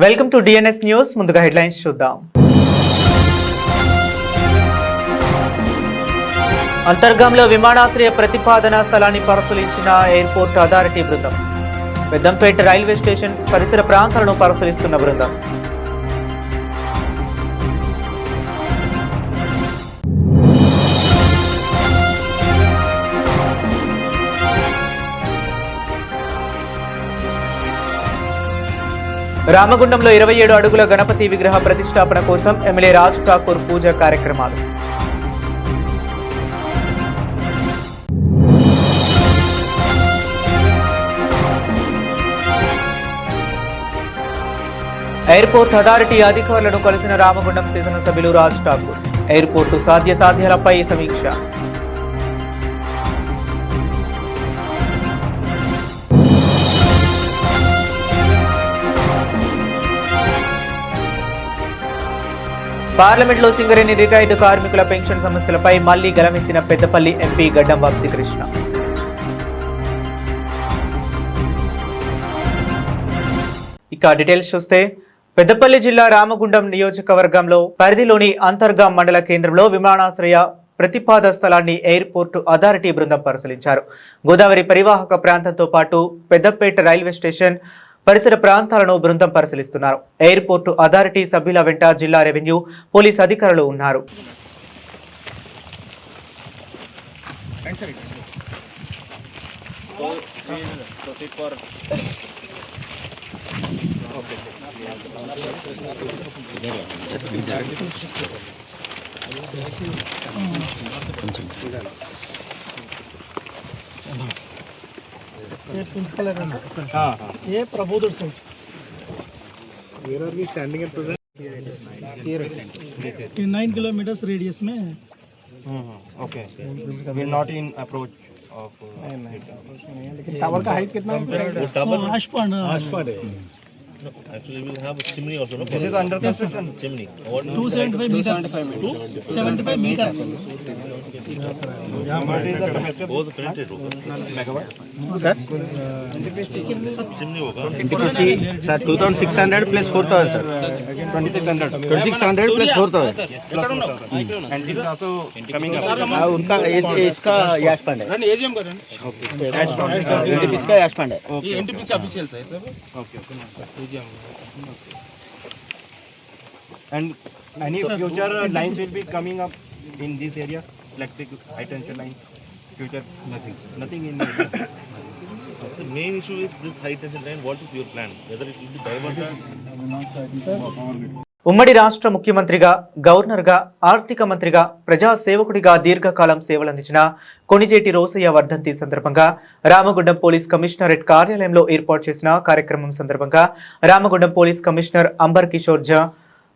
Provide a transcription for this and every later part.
Welcome to DNS news. ముందుగా headlines చూద్దాం. అంతర్గాంలో విమానాశ్రయ ప్రతిపాదన స్థలాన్ని పరిశీలించిన ఎయిర్పోర్ట్ అథారిటీ బృందం. పెద్దంపేట రైల్వే స్టేషన్ పరిసర ప్రాంతాలను పరిశీలిస్తున్న బృందం. రామగుండంలో 27 అడుగుల గణపతి విగ్రహ ప్రతిష్టాపన కోసం ఎమ్మెల్యే రాజ్ ఠాకూర్ పూజ కార్యక్రమాలు. ఎయిర్పోర్ట్ అథారిటీ అధికారులను కలిసిన రామగుండం శాసనసభ్యులు రాజ్ ఠాకూర్. ఎయిర్పోర్టు సాధ్యసాధ్యాలపై సమీక్ష. పార్లమెంట్లో సింగరేణి రిటైర్డ్ కార్మికుల పెన్షన్ సమస్యలపై మళ్లీ గలమెత్తిన పెద్దపల్లి ఎంపీ గడ్డం వంశీకృష్ణ. ఇక డీటెయిల్స్ చూస్తే పెద్దపల్లి జిల్లా రామగుండం నియోజకవర్గంలో పరిధిలోని అంతర్గాం మండల కేంద్రంలో విమానాశ్రయ ప్రతిపాద స్థలాన్ని ఎయిర్పోర్టు అథారిటీ బృందం పరిశీలించారు. గోదావరి పరివాహక ప్రాంతంతో పాటు పెద్దపేట రైల్వే స్టేషన్ పరిసర ప్రాంతాలను బృందం పరిశీలిస్తున్నారు. ఎయిర్పోర్టు అథారిటీ సభ్యుల వెంట జిల్లా రెవెన్యూ, పోలీస్ అధికారులు ఉన్నారు. ये प्रबोधर Singh. Where are we standing at present? Here. In 9 kilometers radius में. Okay. We are not in approach of. लेकिन टावर का हाइट कितना है? आशपांड है. Actually, we have a chimney also. No? This is under construction. Chimney. 275 meters. 275 meters. Both printed होगा. Megawatt. Sir. Chimney होगा. NTPC sir 2600 plus 4000 sir. 2600. 2600 plus 4000. And this is also coming up. उनका इसका यश Pandey AGM का run. NTPC का यश पांडे. ये NTPC official है sir. Okay. And any future lines will be coming up in this area, electric high tension line. Future nothing in. The main issue is this high tension line. What is your plan? Whether it will be diverted? ఉమ్మడి రాష్ట్ర ముఖ్యమంత్రిగా, గవర్నర్గా, ఆర్థిక మంత్రిగా, ప్రజా సేవకుడిగా దీర్ఘకాలం సేవలందించిన కొణిజేటి రోసయ్య వర్ధంతి సందర్భంగా రామగుండం పోలీస్ కమిషనరేట్ కార్యాలయంలో ఏర్పాటు చేసిన కార్యక్రమం సందర్భంగా Ramagundam police commissioner Amber Kishore Jha,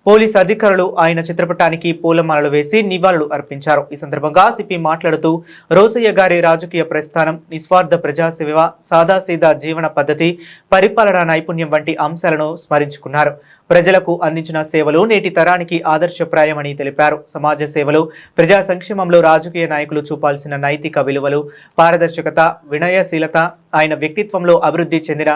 police అధికారులు ఆయన చిత్రపటానికి పూలమాలలు వేసి నివాళులు అర్పించారు. ఈ సందర్భంగా సిపి మాట్లాడుతూ రోసయ్య గారి రాజకీయ ప్రస్థానం, నిస్వార్థ ప్రజాసేవ, సాదాసీదా జీవన పద్ధతి, పరిపాలనా నైపుణ్యం వంటి అంశాలను స్మరించుకున్నారు. ప్రజలకు అందించిన సేవలు నేటి తరానికి ఆదర్శప్రాయమని తెలిపారు. సమాజ సేవలు, ప్రజా సంక్షేమంలో రాజకీయ నాయకులు చూపాల్సిన నైతిక విలువలు, పారదర్శకత, వినయశీలత ఆయన వ్యక్తిత్వంలో అభివృద్ధి చెందిన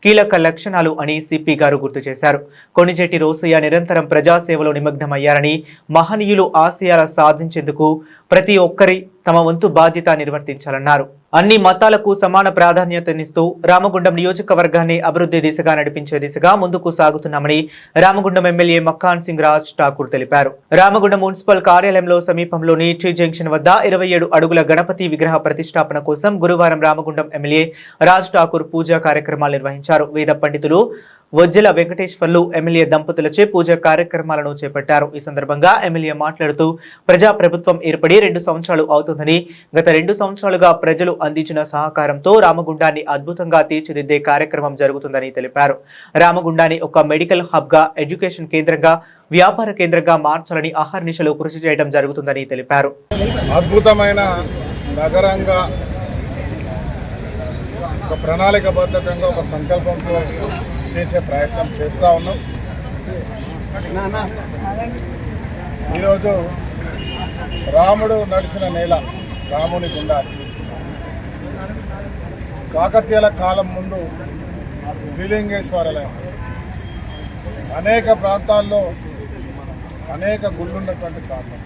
కీలక లక్షణాలు అని సిపి గారు గుర్తు చేశారు. కొణిజేటి రోసయ్య నిరంతరం ప్రజాసేవలో నిమగ్నమయ్యారని, మహనీయులు ఆశయాల సాధించేందుకు ప్రతి ఒక్కరి తమ వంతు బాధ్యత నిర్వర్తించాలన్నారు. అన్ని మతాలకు సమాన ప్రాధాన్యతనిస్తూ రామగుండం నియోజకవర్గాన్ని అభివృద్ధి దిశగా నడిపించే దిశగా ముందుకు సాగుతున్నామని రామగుండం ఎమ్మెల్యే మక్కాన్ సింగ్ రాజ్ ఠాకూర్ తెలిపారు. రామగుండం మున్సిపల్ కార్యాలయంలో సమీపంలోని టీ జంక్షన్ వద్ద 27 అడుగుల గణపతి విగ్రహ ప్రతిష్టాపన కోసం గురువారం రామగుండం ఎమ్మెల్యే రాజ్ ఠాకూర్ పూజా కార్యక్రమాలు నిర్వహించారు. వేద పండితులు వజ్జల వెంకటేశ్వర్లు ఎమ్మెల్యే దంపతులచే పూజా కార్యక్రమాలను చేపట్టారు. ఈ సందర్భంగా ఎమ్మెల్యే మాట్లాడుతూ ప్రజా ప్రభుత్వం ఏర్పడి 2 సంవత్సరాలు అవుతుందని, గత 2 సంవత్సరాలుగా ప్రజలు అందించిన సహకారంతో రామగుండాన్ని అద్భుతంగా తీర్చిదిద్దే కార్యక్రమం జరుగుతుందని తెలిపారు. రామగుండాన్ని ఒక మెడికల్ హబ్ గా, ఎడ్యుకేషన్ కేంద్రంగా, వ్యాపార కేంద్రంగా మార్చాలని అహర్నిశలు కృషి చేయడం జరుగుతుందని తెలిపారు. అద్భుతమైన నగరంగా, ఒక ప్రణాళికబద్ధంగా, ఒక సంకల్పంతో చేసే ప్రయత్నం చేస్తూ ఉన్నాం. ఈరోజు రాముడు నడిచిన నేల, రాముని గుండాలి. కాకతీయుల కాలం ముందు త్రిలింగేశ్వరాలయం అనేక ప్రాంతాల్లో అనేక గుళ్ళు ఉన్నటువంటి ప్రాంతం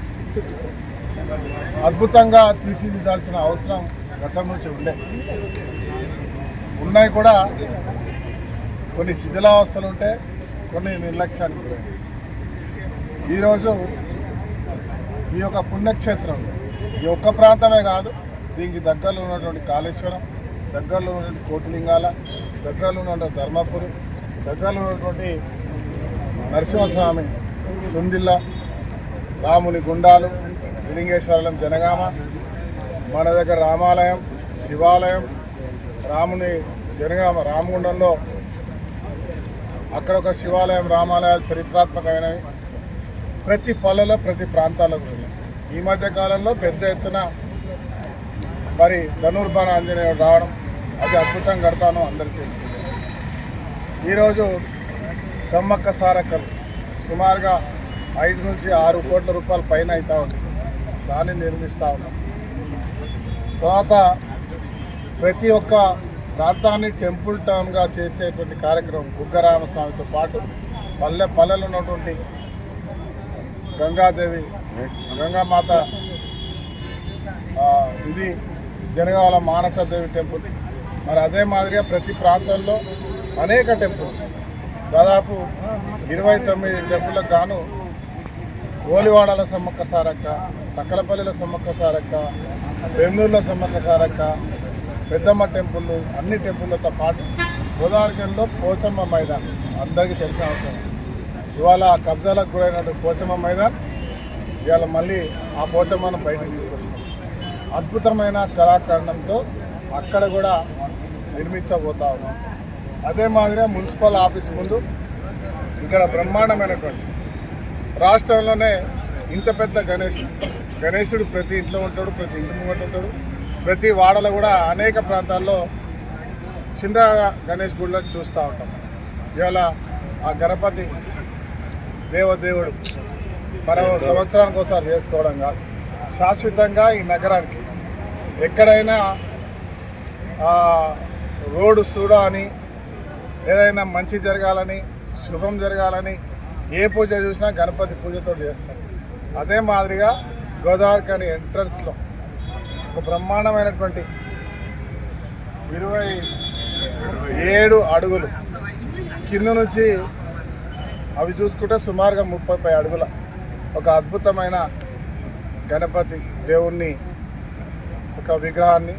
అద్భుతంగా తీర్చిదిద్దాల్సిన అవసరం గతం నుంచి ఉండే ఉన్నాయి కూడా. కొన్ని శిథిలావస్థలు ఉంటే కొన్ని నిర్లక్ష్యానికి గురయ్యాయి. ఈరోజు ఈ యొక్క పుణ్యక్షేత్రం ఈ ఒక్క ప్రాంతమే కాదు, దీనికి దగ్గరలో ఉన్నటువంటి కాళేశ్వరం, దగ్గరలో ఉన్నటువంటి కోటిలింగాల, దగ్గరలో ఉన్నటువంటి ధర్మపురి, దగ్గరలో ఉన్నటువంటి నరసింహస్వామి సుందిల్ల, రాముని గుండాలు, లింగేశ్వరం జనగామ, మన దగ్గర రామాలయం, శివాలయం, రాముని జనగామ రామగుండంలో అక్కడ ఒక శివాలయం, రామాలయాలు చరిత్రాత్మకమైనవి ప్రతి పల్లెలో ప్రతి ప్రాంతాల్లో ఉన్నాయి. ఈ మధ్య కాలంలో పెద్ద ఎత్తున మరి ధనుర్బాణ ఆంజనేయుడు రావడం, అది అద్భుతం కడతాను అందరికీ తెలిసిందే. ఈరోజు సమ్మక్క సారక్కలు సుమారుగా 5 నుంచి 6 కోట్ల రూపాయల పైన అవుతా ఉంది, దాన్ని నిర్మిస్తూ ఉన్నాం. తర్వాత ప్రతి ఒక్క ప్రాంతాన్ని టెంపుల్ టౌన్గా చేసేటువంటి కార్యక్రమం బుగ్గరామస్వామితో పాటు పల్లెలు ఉన్నటువంటి గంగాదేవి, గంగామాత, ఇది జనగాల మానసదేవి టెంపుల్. మరి అదే మాదిరిగా ప్రతి ప్రాంతంలో అనేక టెంపుల్, దాదాపు 29 టెంపుల్లకు గాను ఓలివాడల సమ్మక్క సారక్క, తక్కలపల్లిలో సమ్మక్క సారక్క, బెంగళూరులో సమ్మక్క సారక్క, పెద్దమ్మ టెంపుల్, అన్ని టెంపుల్లతో పాటు గోదావరిలో పోచమ్మ మైదాన్ అందరికీ తెలిసిన అవసరం. ఇవాళ కబ్జాలకు గురైనటువంటి పోచమ్మ మైదాన్ ఇవాళ మళ్ళీ ఆ పోచమ్మను బయటకు తీసుకొస్తాం. అద్భుతమైన కళాఖండంతో అక్కడ కూడా నిర్మించబోతా ఉన్నాం. అదే మాదిరిగా మున్సిపల్ ఆఫీస్ ముందు ఇక్కడ బ్రహ్మాండమైనటువంటి రాష్ట్రంలోనే ఇంత పెద్ద గణేశుడు ప్రతి ఇంట్లో ఉంటాడు, ప్రతి ఇంటి ముంగట ఉంటాడు. ప్రతి వాడలో కూడా అనేక ప్రాంతాల్లో చిన్న గణేష్ గుళ్ళని చూస్తూ ఉంటాం. ఇవాళ ఆ గణపతి దేవదేవుడు మరో సంవత్సరానికి ఒకసారి చేసుకోవడం కాదు, శాశ్వతంగా ఈ నగరానికి ఎక్కడైనా రోడ్డు చూడాలని, ఏదైనా మంచి జరగాలని, శుభం జరగాలని ఏ పూజ చూసినా గణపతి పూజతో చేస్తాం. అదే మాదిరిగా గోదావరి కానీ ఎంట్రన్స్లో ఒక బ్రహ్మాండమైనటువంటి 27 అడుగులు కింద నుంచి అవి చూసుకుంటే సుమారుగా 30 అడుగుల ఒక అద్భుతమైన గణపతి దేవుణ్ణి ఒక విగ్రహాన్ని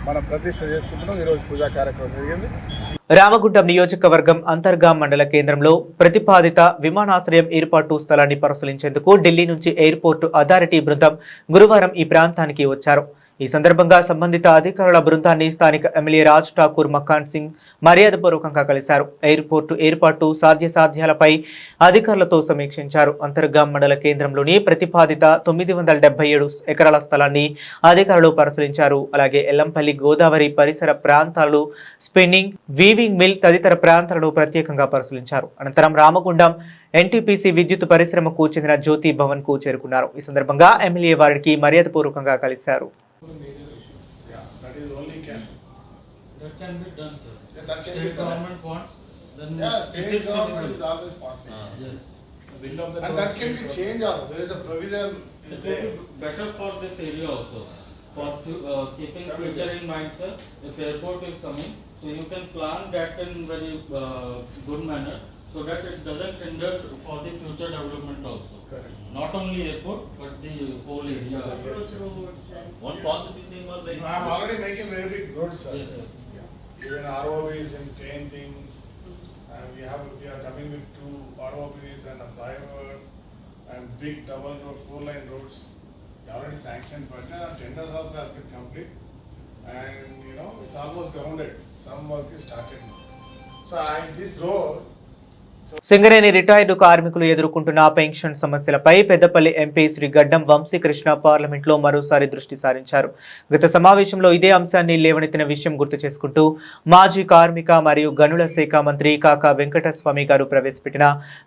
మనం ప్రతిష్ఠ చేసుకుంటున్నాం. ఈరోజు పూజా కార్యక్రమం జరిగింది. రామగుండం నియోజకవర్గం అంతర్గాం మండల కేంద్రంలో ప్రతిపాదిత విమానాశ్రయం ఏర్పాటు స్థలాన్ని పరిశీలించేందుకు ఢిల్లీ నుంచి ఎయిర్పోర్టు అథారిటీ బృందం గురువారం ఈ ప్రాంతానికి వచ్చారు. ఈ సందర్భంగా సంబంధిత అధికారుల బృందాన్ని స్థానిక ఎమ్మెల్యే రాజ్ ఠాకూర్ మకాన్ సింగ్ మర్యాదపూర్వకంగా కలిశారు. ఎయిర్పోర్టు ఏర్పాటు సాధ్యాలపై అధికారులతో సమీక్షించారు. అంతర్గాం మండల కేంద్రంలోని ప్రతిపాదిత 977 ఎకరాల స్థలాన్ని అధికారులు పరిశీలించారు. అలాగే ఎల్లంపల్లి, గోదావరి పరిసర ప్రాంతాలు, స్పిన్నింగ్, వీవింగ్ మిల్ తదితర ప్రాంతాలను ప్రత్యేకంగా పరిశీలించారు. అనంతరం రామగుండం ఎన్టీపీసీ విద్యుత్ పరిశ్రమకు చెందిన జ్యోతి భవన్ కు చేరుకున్నారు. ఈ సందర్భంగా ఎమ్మెల్యే వారికి మర్యాదపూర్వకంగా కలిశారు. Yeah, that is only can. That can be done, sir. Yeah, that can State be done. government wants, then Yeah, it state is government is feasible. always possible. Yes. And that can be changed also. There is a provision It is will there. be better for this area also. For keeping future in mind, sir, if airport is coming, so you can plan that in very good manner, so that it doesn't hinder for the future development also. Correct. Not only airport, but the whole area. One positive thing was like. I am already making very big roads, sir. Yes, sir. Yeah. Even ROBs and train things. And we are coming with 2 ROBs and a flyover and big double road, 4-line roads. We already sanctioned budget and tenders also has been complete. And you know, it's almost grounded. Some work is started now. So this road. Singareni retired కార్మికులు ఎదుర్కొంటున్న pension సమస్యలపై Peddapalli MP Shri గడ్డం వంశీకృష్ణ పార్లమెంట్లో మరోసారి దృష్టి సారించారు. గత సమావేశంలో ఇదే అంశాన్ని లేవనెత్తిన విషయం గుర్తు చేసుకుంటూ మాజీ కార్మిక మరియు గనుల శాఖ మంత్రి కాకా వెంకటస్వామి గారు ప్రవేశపెట్టిన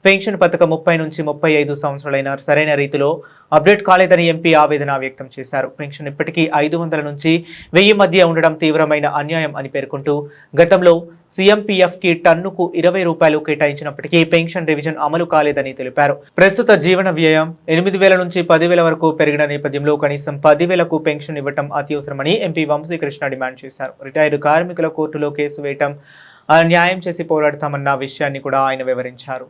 పెన్షన్ పథకం 30 నుంచి 35 సంవత్సరాలైన సరైన రీతిలో అప్డేట్ కాలేదని ఎంపీ ఆవేదన వ్యక్తం చేశారు. పెన్షన్ ఇప్పటికీ 500 నుంచి 1000 మధ్య ఉండడం తీవ్రమైన అన్యాయం అని పేర్కొంటూ గతంలో సీఎంపీఎఫ్ కి టన్నుకు 20 రూపాయలు కేటాయించినప్పటికీ ఉన్నప్పటికీ పెన్షన్ రివిజన్ అమలు కాలేదని తెలిపారు. ప్రస్తుత జీవన వ్యయం 8,000 నుంచి 10,000 వరకు పెరిగిన నేపథ్యంలో కనీసం 10,000కు పెన్షన్ ఇవ్వటం అత్యవసరమని ఎంపీ వంశీకృష్ణ డిమాండ్ చేశారు. రిటైర్డ్ కార్మికుల కోర్టులో కేసు వేయటం న్యాయం చేసి పోరాడతామన్న విషయాన్ని కూడా ఆయన వివరించారు.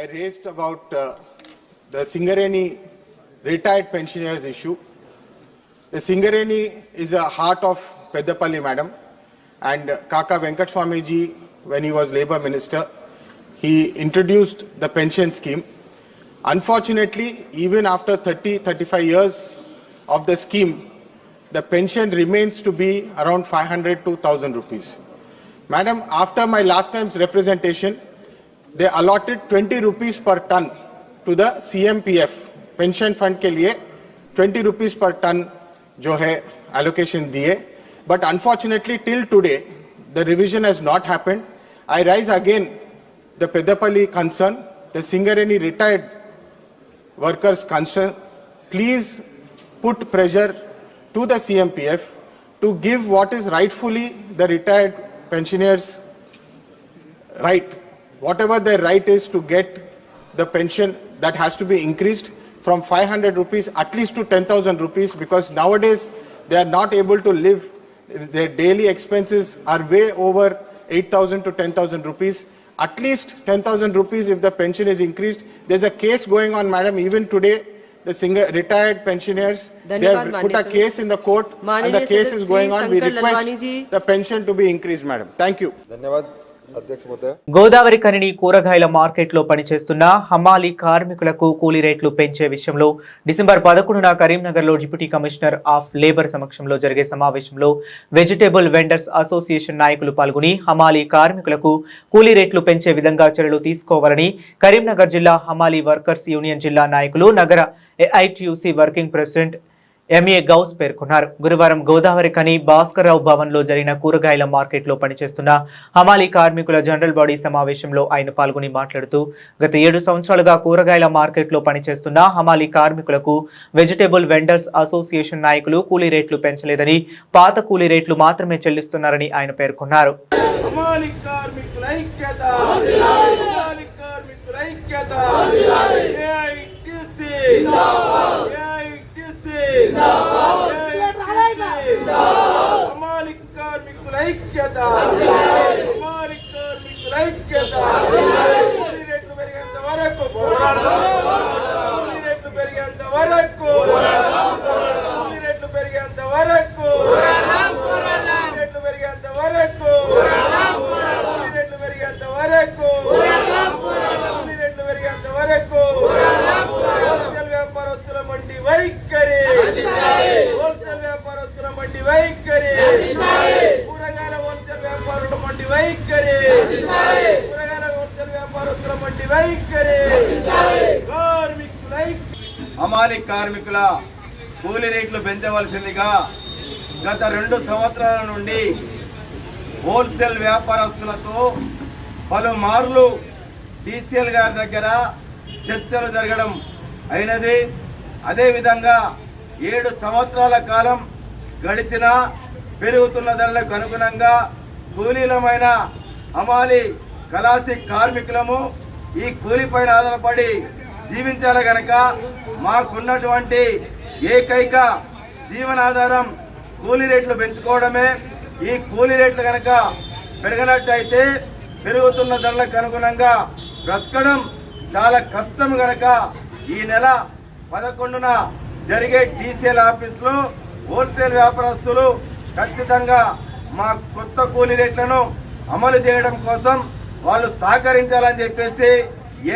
I raised about the Singareni retired pensioners issue. The Singareni is a heart of Peddapalli, madam, and Kaka Venkat Swami ji, when he was Labour Minister, he introduced the pension scheme. Unfortunately, even after 30-35 years of the scheme, the pension remains to be around 500 to 1,000 rupees. Madam, after my last time's representation, they allotted 20 rupees per ton to the CMPF pension fund के लिए 20 rupees per ton जो है allocation दिए, but unfortunately till today the revision has not happened. I rise again the Peddapalli concern, the Singareni retired workers concern. Please put pressure to the CMPF to give what is rightfully the retired pensioners right. Whatever their right is to get the pension, that has to be increased from 500 rupees at least to 10,000 rupees, because nowadays they are not able to live. Their daily expenses are way over 8,000 to 10,000 rupees. At least 10,000 rupees if the pension is increased. There's a case going on, madam, even today. The retired pensioners, they have put a case in the court and the case is going on. We request the pension to be increased, madam. Thank you. Godavari ఖనిని కూరగాయల మార్కెట్లో పనిచేస్తున్న హమాలీ కార్మికులకు కూలీ రేట్లు పెంచే విషయంలో December 11న కరీంనగర్లో డిప్యూటీ కమిషనర్ ఆఫ్ లేబర్ సమక్షంలో జరిగే సమావేశంలో వెజిటేబుల్ వెండర్స్ అసోసియేషన్ నాయకులు పాల్గొని హమాలీ కార్మికులకు కూలీ రేట్లు పెంచే విధంగా చర్యలు తీసుకోవాలని కరీంనగర్ జిల్లా హమాలీ వర్కర్స్ యూనియన్ జిల్లా నాయకులు నగర AITUC working president M A Ghouse పేర్కొన్నారు. గురువారం గోదావరి ఖని భాస్కర్రావు భవన్లో జరిగిన కూరగాయల మార్కెట్లో పనిచేస్తున్న హమాలీ కార్మికుల జనరల్ బాడీ సమావేశంలో ఆయన పాల్గొని మాట్లాడుతూ గత 7 సంవత్సరాలుగా కూరగాయల మార్కెట్లో పనిచేస్తున్న హమాలీ కార్మికులకు వెజిటేబుల్ వెండర్స్ అసోసియేషన్ నాయకులు కూలీ రేట్లు పెంచలేదని, పాత కూలీ రేట్లు మాత్రమే చెల్లిస్తున్నారని ఆయన పేర్కొన్నారు. హమాలీ కార్మికుల కూలీ రేట్లు పెంచవలసిందిగా గత 2 సంవత్సరాల నుండి హోల్సేల్ వ్యాపారస్తులతో పలుమార్లు డిసిఎల్ గారి దగ్గర చర్చలు జరగడం అయినది. అదేవిధంగా 7 సంవత్సరాల కాలం గడిచిన పెరుగుతున్న ధరలకు అనుగుణంగా కూలీలమైన హమాలీ కలాసి కార్మికులము ఈ కూలిపైన ఆధారపడి జీవించాలి గనక మాకున్నటువంటి ఏకైక జీవనాధారం కూలీ రేట్లు పెంచుకోవడమే. ఈ కూలీ రేట్లు కనుక పెరగనట్టయితే పెరుగుతున్న ధరలకు అనుగుణంగా బ్రతకడం చాలా కష్టం గనక ఈ నెల 11న జరిగే డిసిఎల్ ఆఫీసులో హోల్సేల్ వ్యాపారస్తులు ఖచ్చితంగా మా కొత్త కూలీ రేట్లను అమలు చేయడం కోసం వాళ్ళు సహకరించాలని చెప్పేసి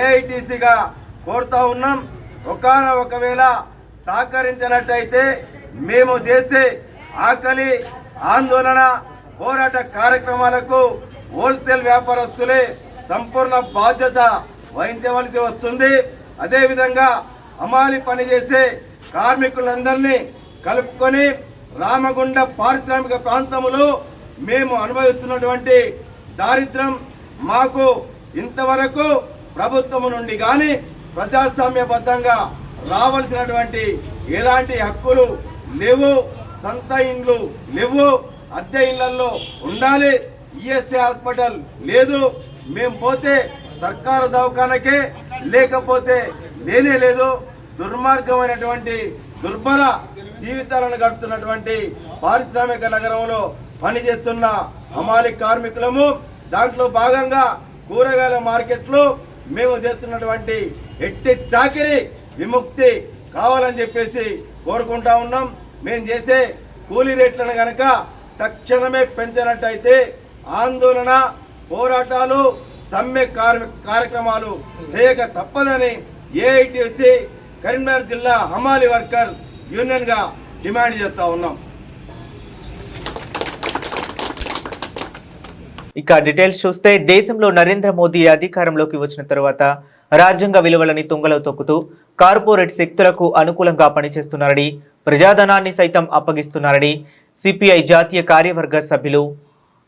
ఏఐటీసీగా కోరుతా ఉన్నాం. ఒకవేళ సహకరించినట్టయితే మేము చేసే ఆకలి ఆందోళన పోరాట కార్యక్రమాలకు హోల్సేల్ వ్యాపారస్తులే సంపూర్ణ బాధ్యత వహించవలసి వస్తుంది. అదేవిధంగా హమాలీ పనిచేసే కార్మికులందరినీ కలుపుకొని రామగుండ పారిశ్రామిక ప్రాంతంలో మేము అనుభవిస్తున్నటువంటి దారిద్ర్యం మాకు ఇంతవరకు ప్రభుత్వం నుండి కానీ ప్రజాస్వామ్యబద్ధంగా రావాల్సినటువంటి ఎలాంటి హక్కులు లేవు. సొంత ఇండ్లు లేవు, అద్దె ఇళ్లలో ఉండాలి. ఈఎస్ఐ హాస్పిటల్ లేదు. మేము పోతే సర్కారు దవాఖానకే లేకపోతే లేనే లేదు. దుర్మార్గమైనటువంటి దుర్భర జీవితాలను గడుపుతున్నటువంటి పారిశ్రామిక నగరంలో పనిచేస్తున్న హమాలి కార్మికులము. దాంట్లో భాగంగా కూరగాయల మార్కెట్లు మేము చేస్తున్నటువంటి ఎట్టి చాకిరి విముక్తి కావాలని చెప్పేసి కోరుకుంటా ఉన్నాం. మేము చేసే కూలీ రేట్లను కనుక తక్షణమే పెంచినట్టయితే ఆందోళన, పోరాటాలు, సమ్మె కార్యక్రమాలు చేయక తప్పదని ఏఐటీసీ కరీంనగర్ జిల్లా హమాలి వర్కర్స్ యూనియన్గా డిమాండ్ చేస్తూ ఉన్నాం. ఇక డీటెయిల్స్ చూస్తే దేశంలో నరేంద్ర మోదీ అధికారంలోకి వచ్చిన తర్వాత రాజ్యాంగ విలువలని తుంగలో తొక్కుతూ కార్పొరేట్ శక్తులకు అనుకూలంగా పనిచేస్తున్నారని, ప్రజాధనాన్ని సైతం అప్పగిస్తున్నారని సిపిఐ జాతీయ కార్యవర్గ సభ్యులు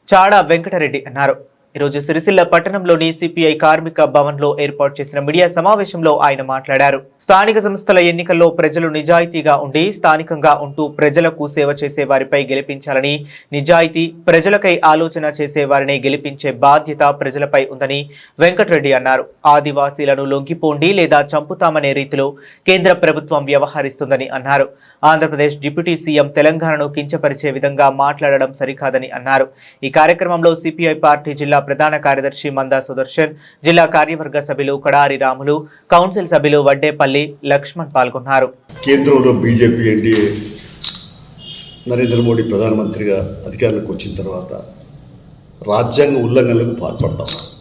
చాడా వెంకటరెడ్డి అన్నారు. ఈరోజు సిరిసిల్ల పట్టణంలోని సిపిఐ కార్మిక భవన్లో ఏర్పాటు చేసిన మీడియా సమావేశంలో ఆయన మాట్లాడారు. స్థానిక సంస్థల ఎన్నికల్లో ప్రజలు నిజాయితీగా ఉండి స్థానికంగా ఉంటూ ప్రజలకు సేవ చేసే వారిపై గెలిపించాలని, నిజాయితీ ప్రజలకై ఆలోచన చేసే వారిని గెలిపించే బాధ్యత ప్రజలపై ఉందని వెంకటరెడ్డి అన్నారు. ఆదివాసీలను లొంగిపోండి లేదా చంపుతామనే రీతిలో కేంద్ర ప్రభుత్వం వ్యవహరిస్తుందని అన్నారు. ఆంధ్రప్రదేశ్ డిప్యూటీ సీఎం తెలంగాణను కించపరిచే విధంగా మాట్లాడడం సరికాదని అన్నారు. ఈ కార్యక్రమంలో సిపిఐ పార్టీ జిల్లా ప్రధాన కార్యదర్శి మందా సుదర్శన్, జిల్లా కార్యవర్గ సభ్యులు కడారి రాములు, కౌన్సిల్ సభ్యులు వడ్డేపల్లి లక్ష్మణ్ పాల్గొన్నారు. కేంద్రంలో బీజేపీ ఎన్డీఏ నరేంద్ర మోడీ ప్రధానమంత్రిగా అధికారంలోకి వచ్చిన తర్వాత రాజ్యాంగ ఉల్లంఘనలకు పాల్పడతా ఉన్నారు.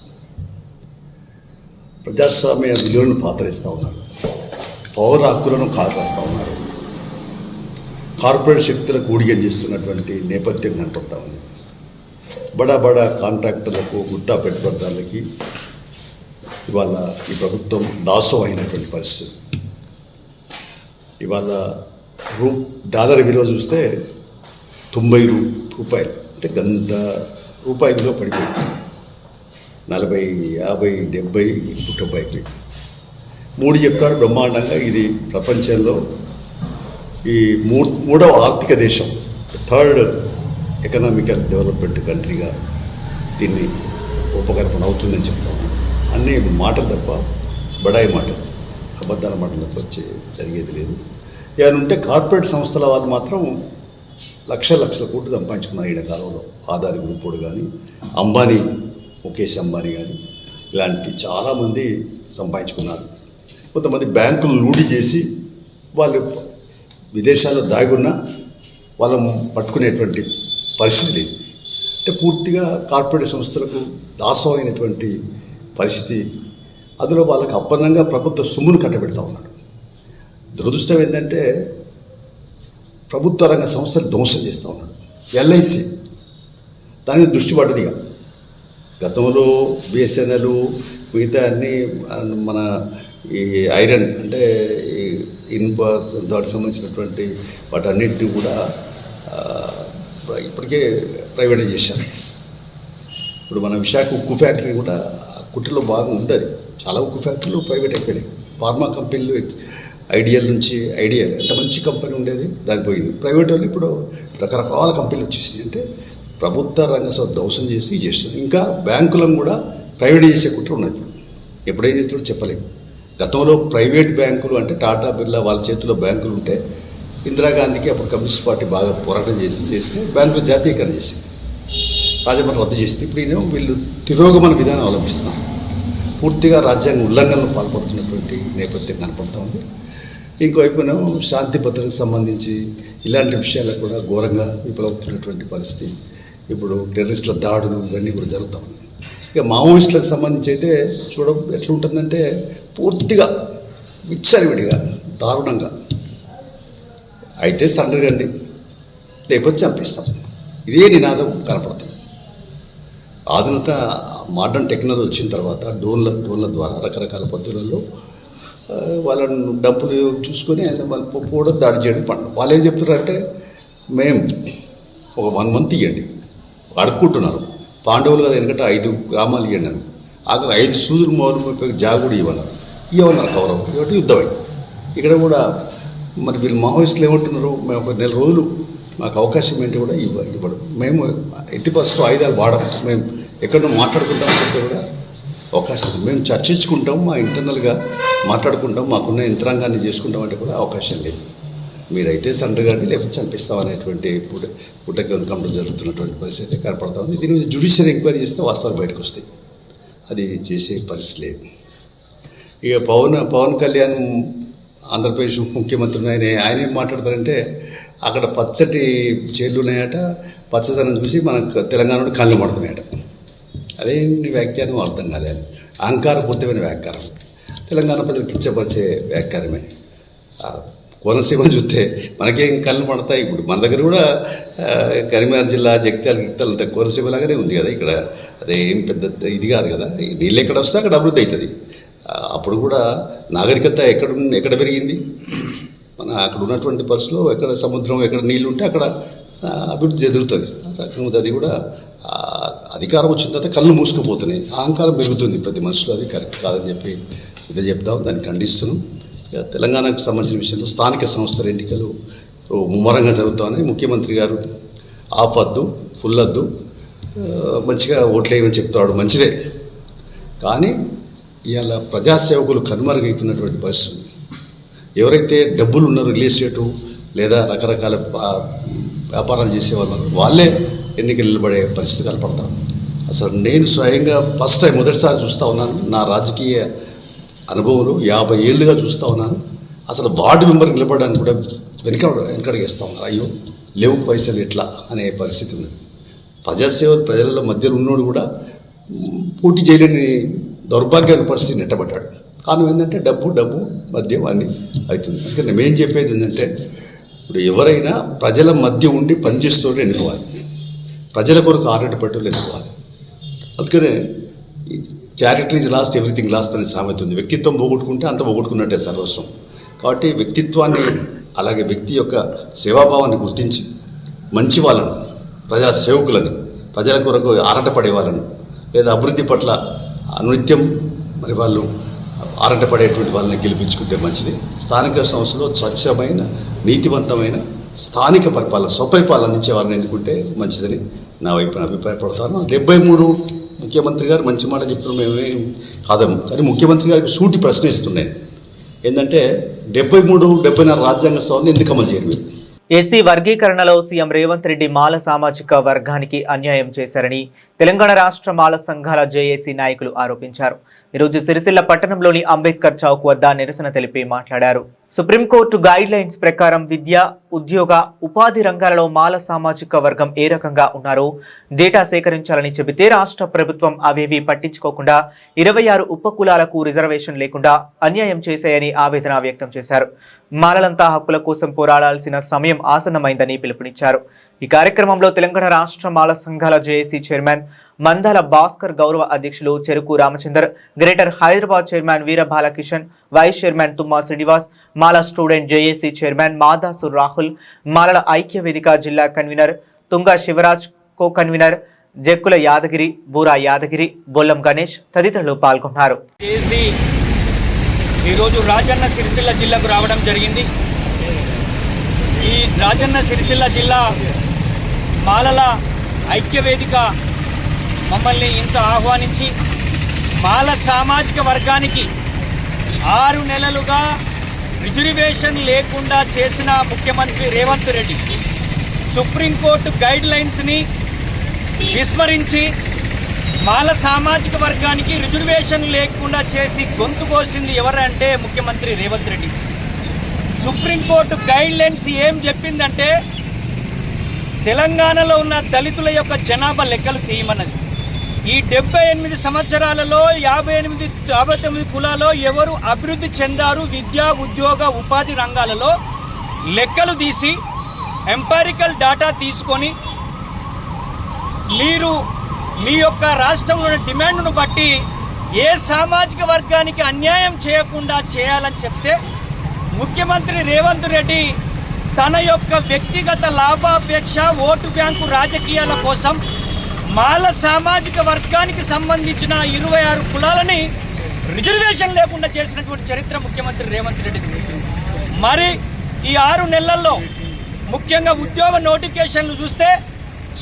ప్రజాస్వామ్య విలువలను పాతరిస్తూ ఉన్నారు. పౌర హక్కులను కాపాడుతూ ఉన్నారు. కార్పొరేట్ శక్తులకు ఊడిగం చేస్తున్నటువంటి నేపథ్యం కనపడతా ఉంది. బడా బడా కాంట్రాక్టర్లకు, గుత్తా పెట్టుబడిదారులకి ఇవాళ ఈ ప్రభుత్వం దాసం అయినటువంటి పరిస్థితి. ఇవాళ డాలర్ విలువ చూస్తే 90 రూపాయలు, అంటే గంత రూపాయి విలువ పడిపోయింది. 40, 50, 70 ఇప్పుడు 70 అయిపోయింది. మూడు చెప్పాడు బ్రహ్మాండంగా. ఇది ప్రపంచంలో ఈ మూడవ ఆర్థిక దేశం, థర్డ్ ఎకనామికల్ డెవలప్మెంట్ కంట్రీగా దీన్ని ఉపకల్పన అవుతుందని చెప్తాము. అన్ని మాటలు తప్ప, బడాయి మాటలు, అబద్ధాల మాటలు తప్ప జరిగేది లేదు. ఏమైనా ఉంటే కార్పొరేట్ సంస్థల వాళ్ళు మాత్రం లక్షల కోట్లు సంపాదించుకున్నారు ఈయన కాలంలో. ఆదాని గ్రూపుడు కానీ, అంబానీ, ముఖేష్ అంబానీ కానీ ఇలాంటి చాలామంది సంపాదించుకున్నారు. కొంతమంది బ్యాంకులు లూడి చేసి వాళ్ళు విదేశాల్లో దాగున్నా వాళ్ళను పట్టుకునేటువంటి పరిస్థితి లేదు. అంటే పూర్తిగా కార్పొరేట్ సంస్థలకు దాసం అయినటువంటి పరిస్థితి. అందులో వాళ్ళకి అప్పన్నంగా ప్రభుత్వ సొమ్మును కట్టబెడతా ఉన్నాడు. దురదృష్టం ఏంటంటే ప్రభుత్వ రంగ సంస్థలు ధ్వంసం చేస్తూ ఉన్నాడు. ఎల్ఐసి దాని దృష్టి పడ్డదిగా. గతంలో బిఎస్ఎన్ఎల్, మిగతా అన్నీ మన ఈ ఐరన్ అంటే ఈ ఇనుప దానికి సంబంధించినటువంటి వాటన్నిటిని కూడా ఇప్పటికే ప్రైవేటైజ్ చేశారు. ఇప్పుడు మన విశాఖ ఉక్కు ఫ్యాక్టరీ కూడా కుట్టిలో బాగా ఉంది. అది చాలా ఉక్కు ఫ్యాక్టరీలు ప్రైవేట్ అయిపోయినాయి. ఫార్మా కంపెనీలు ఐడియల్ నుంచి ఐడియల్ ఎంత మంచి కంపెనీ ఉండేది దానికి పోయింది. ప్రైవేట్ వాళ్ళు ఇప్పుడు రకరకాల కంపెనీలు వచ్చేసినాయి. అంటే ప్రభుత్వ రంగ ధ్వంసం చేసి చేస్తుంది. ఇంకా బ్యాంకులను కూడా ప్రైవేట్ చేసే కుట్ర ఉన్నది. ఎప్పుడేం చేస్తాడో చెప్పలేము. గతంలో ప్రైవేట్ బ్యాంకులు అంటే టాటా బిర్లా వాళ్ళ చేతిలో బ్యాంకులు ఉంటే ఇందిరాగాంధీకి అప్పుడు కమ్యూనిస్ట్ పార్టీ బాగా పోరాటం చేస్తే బ్యాంకులు జాతీయకరణ చేసింది, రాజమండ్రి రద్దు చేసింది. ఇప్పుడు ఈయన వీళ్ళు తిరోగమన విధానం అవలంబిస్తున్నారు. పూర్తిగా రాజ్యాంగ ఉల్లంఘనలు పాల్పడుతున్నటువంటి నేపథ్యం కనపడుతూ ఉంది. ఇంకోవైపున శాంతి భద్రతకు సంబంధించి ఇలాంటి విషయాలకు కూడా ఘోరంగా విఫలవుతున్నటువంటి పరిస్థితి. ఇప్పుడు టెర్రరిస్టుల దాడులు ఇవన్నీ కూడా జరుగుతూ ఉన్నాయి. ఇక మావోయిస్టులకు సంబంధించి అయితే ఎట్లా ఉంటుందంటే పూర్తిగా విచ్చలవిడిగా దారుణంగా అయితే సండ్రగండి లేకపోతే చంపేస్తాం, ఇదే నినాదం కనపడుతుంది. ఆధునిక మోడర్న్ టెక్నాలజీ వచ్చిన తర్వాత డ్రోన్ల ద్వారా రకరకాల పద్ధతులలో వాళ్ళని డబ్బులు చూసుకొని వాళ్ళు పోవడం, దాడి చేయడం పండు. వాళ్ళు ఏం చెప్తున్నారంటే మేము ఒక 1 month ఇవ్వండి అడుక్కుంటున్నారు. పాండవులు కదా ఎందుకంటే 5 గ్రామాలు ఇవ్వండి అని, అక్కడ 5 సూదులు మొదలు జాగుడు ఇవ్వన్నారు కౌరవం. కాబట్టి యుద్ధమైంది. ఇక్కడ కూడా మరి వీళ్ళు మావోయిస్టులు ఏమంటున్నారు, మేము ఒక 4 రోజులు మాకు అవకాశం ఏంటి కూడా ఇవ్వడం, మేము 80% ఆయుధాలు వాడము, మేము ఎక్కడో మాట్లాడుకుంటామని చెప్తే కూడా అవకాశం ఉంది. మేము చర్చించుకుంటాం, మా ఇంటర్నల్గా మాట్లాడుకుంటాం, మాకున్న యంత్రాంగాన్ని చేసుకుంటాం అంటే కూడా అవకాశం లేదు. మీరైతే సండ్రు కానీ లేకపోతే చంపిస్తాం అనేటువంటి పుట్టకంకంలో జరుగుతున్నటువంటి పరిస్థితి కనపడతా ఉంది. దీని మీద జ్యుడిషియల్ ఎంక్వైరీ చేస్తే వాస్తవాలు బయటకు వస్తాయి. అది చేసే పరిస్థితి లేదు. ఇక పవన్ కళ్యాణ్ ఆంధ్రప్రదేశ్ ముఖ్యమంత్రి ఆయన ఏం మాట్లాడతారంటే అక్కడ పచ్చటి చేళ్ళు ఉన్నాయట, పచ్చదనం చూసి మనకు తెలంగాణలో కళ్ళు పడుతున్నాయట. అదేంటి వ్యాఖ్యానం అర్థం కాలేదు. అహంకారపూరితమైన వ్యాఖ్యానం, తెలంగాణ ప్రజలు కిచ్చపరిచే వ్యాఖ్యానమే. కోనసీమ చూస్తే మనకేం కళ్ళు పడతాయి. ఇప్పుడు మన దగ్గర కూడా కరీంనగర్ జిల్లా గిక్తాలంత కోనసీమ లాగానే ఉంది కదా. ఇక్కడ అదే ఏం పెద్ద ఇది కాదు కదా. నీళ్ళు ఎక్కడ వస్తే అక్కడ అభివృద్ధి అవుతుంది. అప్పుడు కూడా నాగరికత ఎక్కడ పెరిగింది? మన అక్కడ ఉన్నటువంటి పరిస్థితుల్లో ఎక్కడ సముద్రం, ఎక్కడ నీళ్ళు ఉంటే అక్కడ అభివృద్ధి ఎదురుతుంది. రకంగా అది కూడా అధికారం వచ్చిన తర్వాత కళ్ళు మూసుకుపోతున్నాయి, అహంకారం పెరుగుతుంది ప్రతి మనుషులు. అది కరెక్ట్ కాదని చెప్పి ఇదే చెప్తాం, దాన్ని ఖండిస్తున్నాం. తెలంగాణకు సంబంధించిన విషయంలో స్థానిక సంస్థల ఎన్నికలు ముమ్మరంగా జరుగుతామని ముఖ్యమంత్రి గారు ఆఫ్ వద్దు, ఫుల్ వద్దు, మంచిగా ఓట్లేయమని చెప్తాడు, మంచిదే. కానీ ఇవాళ ప్రజాసేవకులు కనుమరుగవుతున్నటువంటి పరిస్థితి. ఎవరైతే డబ్బులు ఉన్నారో, రియల్ ఎస్టేటు లేదా రకరకాల వ్యాపారాలు చేసేవాళ్ళు వాళ్ళే ఎన్నికలు నిలబడే పరిస్థితి కనపడతాం. అసలు నేను స్వయంగా ఫస్ట్ టైం మొదటిసారి చూస్తూ ఉన్నాను. నా రాజకీయ అనుభవంలో 50 ఏళ్ళుగా చూస్తూ ఉన్నాను. అసలు వార్డు మెంబర్ నిలబడడానికి కూడా వెనకడిగేస్తూ ఉన్నారు. అయ్యో లేవు పైసలు ఎట్లా అనే పరిస్థితి ఉంది. ప్రజాసేవలు ప్రజల మధ్యలో ఉన్నోడు కూడా పోటీ చేయలేని దౌర్భాగ్యమైన పరిస్థితి నెట్టబడ్డాడు. కారణం ఏంటంటే డబ్బు మద్యం అన్నీ అవుతుంది. అందుకని మేము చెప్పేది ఏంటంటే ఇప్పుడు ఎవరైనా ప్రజల మధ్య ఉండి పనిచేస్తూ ఎన్నుకోవాలి, ప్రజల కొరకు ఆరాటపడ్డలు ఎన్నుకోవాలి. అందుకనే character is lost, everything last అనే సామెత ఉంది. వ్యక్తిత్వం పోగొట్టుకుంటే అంత పోగొట్టుకున్నట్టే సర్వస్వం. కాబట్టి వ్యక్తిత్వాన్ని, అలాగే వ్యక్తి యొక్క సేవాభావాన్ని గుర్తించి మంచి వాళ్ళను, ప్రజా సేవకులను, ప్రజల కొరకు ఆరాటపడే వాళ్ళను, లేదా అభివృద్ధి పట్ల అనునిత్యం మరి వాళ్ళు ఆరాటపడేటువంటి వాళ్ళని గెలిపించుకుంటే మంచిది. స్థానిక సంస్థలో స్వచ్ఛమైన, నీతివంతమైన స్థానిక పరిపాలన, స్వపరిపాలన అందించే వాళ్ళని ఎన్నుకుంటే మంచిదని నా వైపున అభిప్రాయపడతాను. 73 ముఖ్యమంత్రి గారు మంచి మాట చెప్తున్నాం, మేమేం కాదము. కానీ ముఖ్యమంత్రి గారికి సూటి ప్రశ్న ఇస్తున్నాను. ఏంటంటే 73, 74 రాజ్యాంగ సవరణ ఎందుకు అమలు చేయరు? ఎస్సీ వర్గీకరణలో సీఎం రేవంత్ రెడ్డి మాల సామాజిక వర్గానికి అన్యాయం చేశారని తెలంగాణ రాష్ట్ర మాల సంఘాల జేఏసీ నాయకులు ఆరోపించారు. ఈరోజు సిరిసిల్ల పట్టణంలోని అంబేద్కర్ చౌక్ వద్ద నిరసన తెలిపి మాట్లాడారు. సుప్రీంకోర్టు గైడ్ లైన్స్ ప్రకారం విద్య, ఉద్యోగ, ఉపాధి రంగాలలో మాల సామాజిక వర్గం ఏ రకంగా ఉన్నారో డేటా సేకరించాలని చెబితే రాష్ట్ర ప్రభుత్వం అవేవి పట్టించుకోకుండా 26 ఉపకులాలకు రిజర్వేషన్ లేకుండా అన్యాయం చేశాయని ఆవేదన వ్యక్తం చేశారు. మాలలంతా హక్కుల కోసం పోరాడాల్సిన సమయం ఆసన్నమైందని పిలుపునిచ్చారు. ఈ కార్యక్రమంలో తెలంగాణ రాష్ట్ర మాల సంఘాల జేఏసీ చైర్మన్ మందాల భాస్కర్, గౌరవ అధ్యక్షులు Cheruku Ramachandar, greater Hyderabad chairman Veera Balakishan, vice chairman Thumma Srinivas, Mala student JAC chairman Madasu Rahul, మాలల ఐక్య వేదిక జిల్లా convener Tunga Shivaraj, co convener Jakkula Yadagiri, Boora Yadagiri, Bollam Ganesh తదితరులు పాల్గొన్నారు. ఈరోజు రాజన్న సిరిసిల్ల జిల్లాకు రావడం జరిగింది. ఈ రాజన్న సిరిసిల్ల జిల్లా మాలల ఐక్యవేదిక మమ్మల్ని ఇంత ఆహ్వానించి మాల సామాజిక వర్గానికి 6 నెలలుగా రిజర్వేషన్ లేకుండా చేసిన ముఖ్యమంత్రి రేవంత్ రెడ్డి సుప్రీంకోర్టు గైడ్ లైన్స్ని విస్మరించి మాల సామాజిక వర్గానికి రిజర్వేషన్ లేకుండా చేసి గొంతు కోసింది ఎవరంటే ముఖ్యమంత్రి Revanth Reddy. Supreme court guide lines ఏం చెప్పిందంటే తెలంగాణలో ఉన్న దళితుల యొక్క జనాభా లెక్కలు తీయమన్నది. ఈ 78 సంవత్సరాలలో 59 కులాల్లో ఎవరు అభివృద్ధి చెందారు విద్యా, ఉద్యోగ, ఉపాధి రంగాలలో లెక్కలు తీసి ఎంపారికల్ డేటా తీసుకొని మీరు మీ యొక్క రాష్ట్రంలోని డిమాండ్ను బట్టి ఏ సామాజిక వర్గానికి అన్యాయం చేయకుండా చేయాలని చెప్తే ముఖ్యమంత్రి రేవంత్ రెడ్డి తన యొక్క వ్యక్తిగత లాభాపేక్ష, ఓటు బ్యాంకు రాజకీయాల కోసం మాల సామాజిక వర్గానికి సంబంధించిన 26 కులాలని రిజర్వేషన్ లేకుండా చేసినటువంటి చరిత్ర ముఖ్యమంత్రి రేవంత్ రెడ్డి. మరి ఈ 6 నెలల్లో ముఖ్యంగా ఉద్యోగ నోటిఫికేషన్లు చూస్తే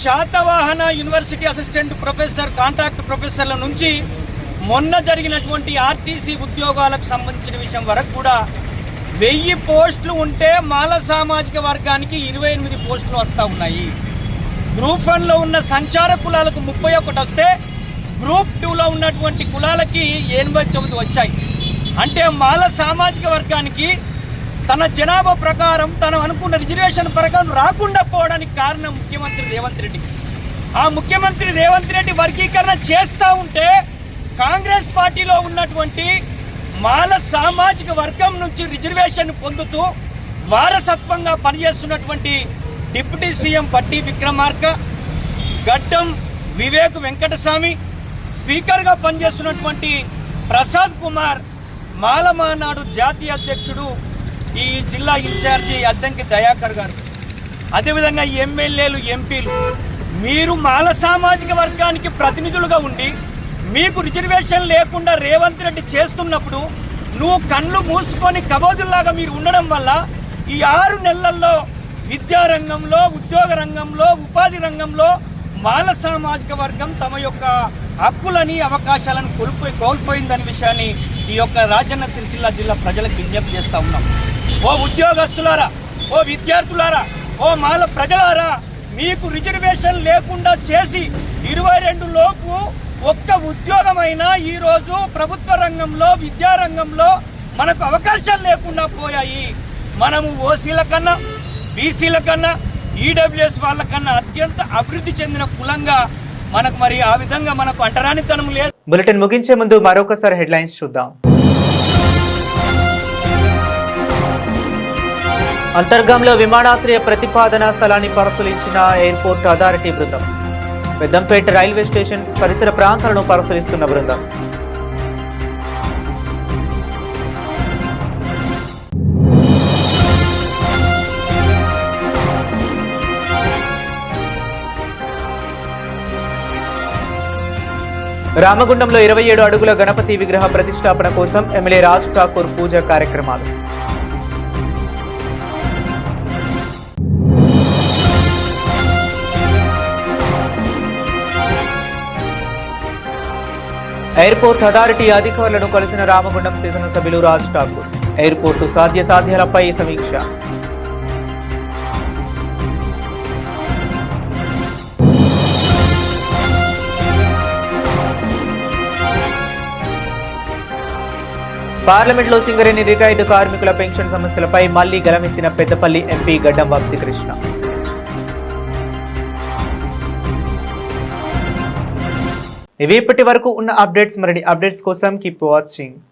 Satavahana university assistant professor, contract ప్రొఫెసర్ల నుంచి మొన్న జరిగినటువంటి ఆర్టీసీ ఉద్యోగాలకు సంబంధించిన విషయం వరకు కూడా 1000 పోస్టులు ఉంటే మాల సామాజిక వర్గానికి 28 పోస్టులు వస్తూ ఉన్నాయి. గ్రూప్ 1లో ఉన్న సంచార కులాలకు 31 వస్తే గ్రూప్ 2లో ఉన్నటువంటి కులాలకి 89 వచ్చాయి. అంటే మాల సామాజిక వర్గానికి తన జనాభా ప్రకారం తను అనుకున్న రిజర్వేషన్ ప్రకారం రాకుండా పోవడానికి కారణం ముఖ్యమంత్రి రేవంత్ రెడ్డి. ఆ ముఖ్యమంత్రి రేవంత్ రెడ్డి వర్గీకరణ చేస్తూ ఉంటే కాంగ్రెస్ పార్టీలో ఉన్నటువంటి మాల సామాజిక వర్గం నుంచి రిజర్వేషన్ పొందుతూ వారసత్వంగా పనిచేస్తున్నటువంటి డిప్యూటీ సీఎం బట్టి విక్రమార్క, గడ్డం వివేక్ వెంకటస్వామి, స్పీకర్గా పనిచేస్తున్నటువంటి ప్రసాద్ కుమార్, మాలమానాడు జాతీయ అధ్యక్షుడు ఈ జిల్లా ఇన్ఛార్జి అద్దంకి దయాకర్ గారు, అదేవిధంగా ఎమ్మెల్యేలు, ఎంపీలు, మీరు మాల సామాజిక వర్గానికి ప్రతినిధులుగా ఉండి మీకు రిజర్వేషన్ లేకుండా రేవంత్ రెడ్డి చేస్తున్నప్పుడు నువ్వు కళ్ళు మూసుకొని కబోదుల్లాగా మీరు ఉండడం వల్ల ఈ 6 నెలల్లో విద్యారంగంలో, ఉద్యోగ రంగంలో, ఉపాధి రంగంలో మాల సామాజిక వర్గం తమ యొక్క హక్కులని, అవకాశాలను కోల్పోయిందనే విషయాన్ని ఈ యొక్క రాజన్న సిరిసిల్ల జిల్లా ప్రజలకు విజ్ఞప్తి చేస్తూ ఉన్నాం. ఓ ఉద్యోగస్తులారా, ఓ విద్యార్థులారా, ఓ మాల ప్రజలారా, మీకు రిజర్వేషన్ లేకుండా చేసి 22 లోపు ఒక్క ఉద్యోగమైనా ఈరోజు ప్రభుత్వ రంగంలో, విద్యారంగంలో మనకు అవకాశాలు లేకుండా పోయాయి. మనము ఓసీల కన్నా, బీసీల కన్నా, ఈడబ్ల్యూఎస్ వాళ్ళకన్నా అత్యంత అభివృద్ధి చెందిన కులంగా మనకు మరి ఆ విధంగా మనకు అంటరానితనం లేదు. బులెటిన్ ముగించే ముందు మరొకసారి హెడ్లైన్స్ చూద్దాం. అంతర్గంలో విమానాశ్రయ ప్రతిపాదన స్థలాన్ని పరిశీలించిన ఎయిర్పోర్ట్ అథారిటీ బృందం. పెద్దంపేట రైల్వే స్టేషన్ పరిసర ప్రాంతాలను పరిశీలిస్తున్న బృందం. రామగుండంలో 27 అడుగుల గణపతి విగ్రహ ప్రతిష్టాపన కోసం ఎమ్మెల్యే రాజ్ ఠాకూర్ పూజ కార్యక్రమాలు. ఎయిర్పోర్ట్ అథారిటీ అధికారులను కలిసిన రామగుండం శాసనసభ్యులు రాజ్ ఠాకూర్. ఎయిర్పోర్టు సాధ్యాసాధ్యాలపై సమీక్ష. పార్లమెంట్లో సింగరేణి రిటైర్డ్ కార్మికుల పెన్షన్ సమస్యలపై మళ్లీ గలమెత్తిన పెద్దపల్లి ఎంపీ గడ్డం వంశీకృష్ణ. ఇవి ఇప్పటి వరకు ఉన్న అప్డేట్స్. మరిన్ని అప్డేట్స్ కోసం కీప్ వాచింగ్.